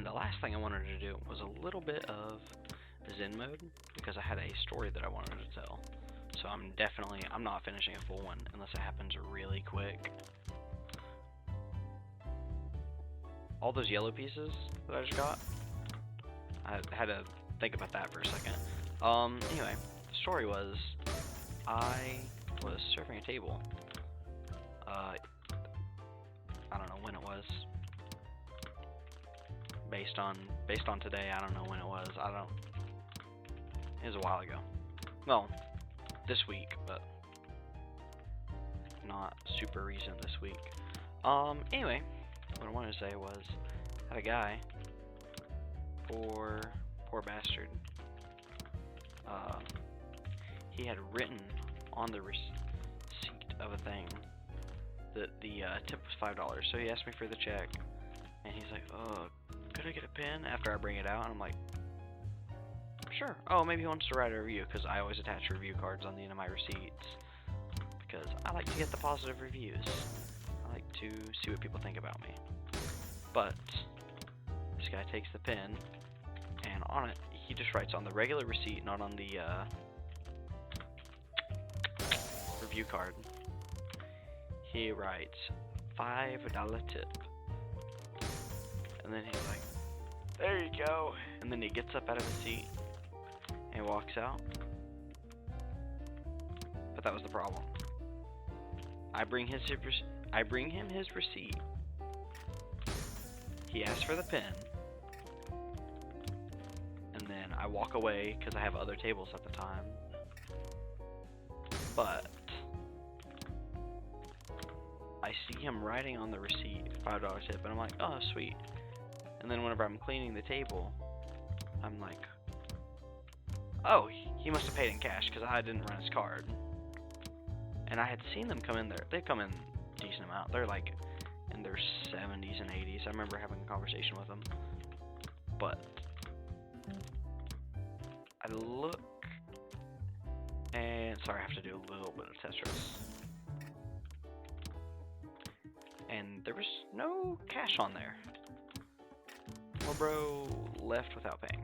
And the last thing I wanted to do was a little bit of Zen mode, because I had a story that I wanted to tell. So I'm not finishing a full one unless it happens really quick. All those yellow pieces that I just got, I had to think about that for a second. Anyway, the story was, I was serving a table. I don't know when it was. Based on today, I don't know when it was. It was a while ago. Well, this week, but not super recent this week. Anyway, what I wanted to say was, I had a guy, poor bastard. He had written on the receipt of a thing that the tip was $5. So he asked me for the check, and he's like, could I get a pen after I bring it out? And I'm like, sure. Oh, maybe he wants to write a review, because I always attach review cards on the end of my receipts, because I like to get the positive reviews. I like to see what people think about me. But this guy takes the pen, and on it, he just writes on the regular receipt, not on the review card. He writes $5 tip. And then he's like, there you go. And then he gets up out of his seat and walks out. But that was the problem. I bring him his receipt. He asks for the pen. And then I walk away because I have other tables at the time. But I see him writing on the receipt $5 tip, and I'm like, oh, sweet. And then whenever I'm cleaning the table, I'm like, oh, he must have paid in cash because I didn't run his card. And I had seen them come in there. They come in a decent amount. They're like in their 70s and 80s. I remember having a conversation with them. But I look, and sorry, I have to do a little bit of Tetris. And there was no cash on there. Poor bro left without paying.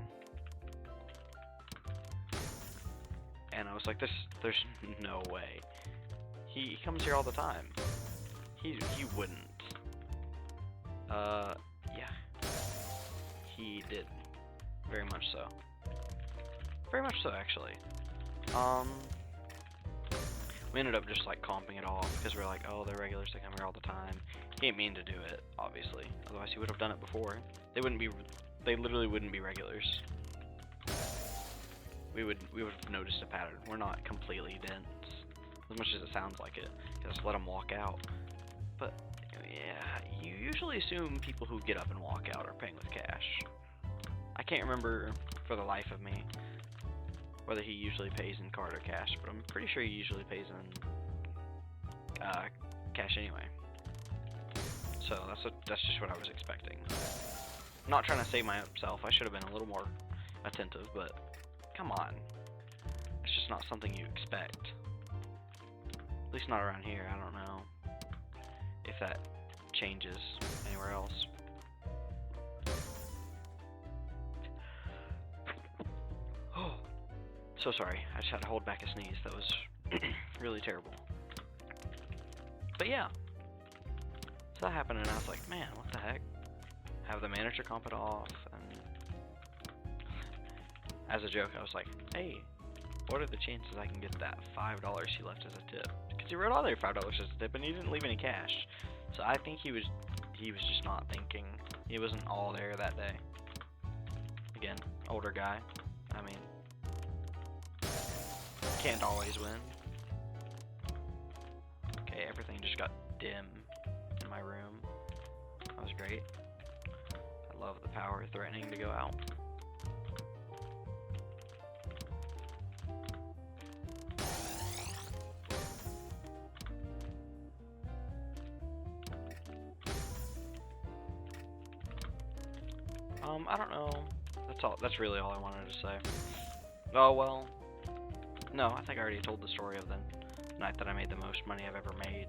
And I was like, there's no way. He comes here all the time. He wouldn't. Yeah. He did. Very much so. Very much so, actually. We ended up just like comping it off because we're like, oh, they're regulars, they come here all the time. He didn't mean to do it, obviously. Otherwise, he would have done it before. They literally wouldn't be regulars. We would have noticed a pattern. We're not completely dense, as much as it sounds like it. Just let them walk out. But yeah, you usually assume people who get up and walk out are paying with cash. I can't remember for the life of me whether he usually pays in card or cash, but I'm pretty sure he usually pays in cash anyway. So that's just what I was expecting. I'm not trying to save myself. I should have been a little more attentive, but come on. It's just not something you expect. At least not around here. I don't know if that changes anywhere else. Oh, so sorry. I just had to hold back a sneeze. That was really terrible. But yeah. So that happened, and I was like, man, what the heck? Have the manager comp it off, and as a joke, I was like, hey, what are the chances I can get that $5 he left as a tip? Because he wrote on there $5 as a tip, and he didn't leave any cash. So I think he was just not thinking. He wasn't all there that day. Again, older guy. I mean, can't always win. Okay, everything just got dim in my room. That was great. I love the power threatening to go out. I don't know. That's really all I wanted to say. Oh, well. No, I think I already told the story of the night that I made the most money I've ever made.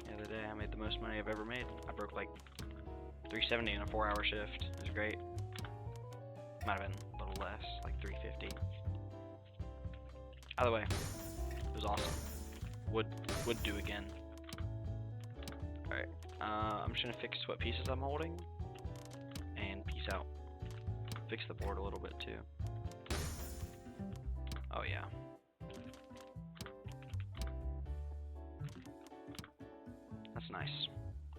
The other day I made the most money I've ever made. I broke like 370 in a 4-hour shift is great. Might have been a little less, like 350. Either way, it was awesome. Would do again. Alright, I'm just gonna fix what pieces I'm holding, and peace out. Fix the board a little bit too. Oh yeah. That's nice.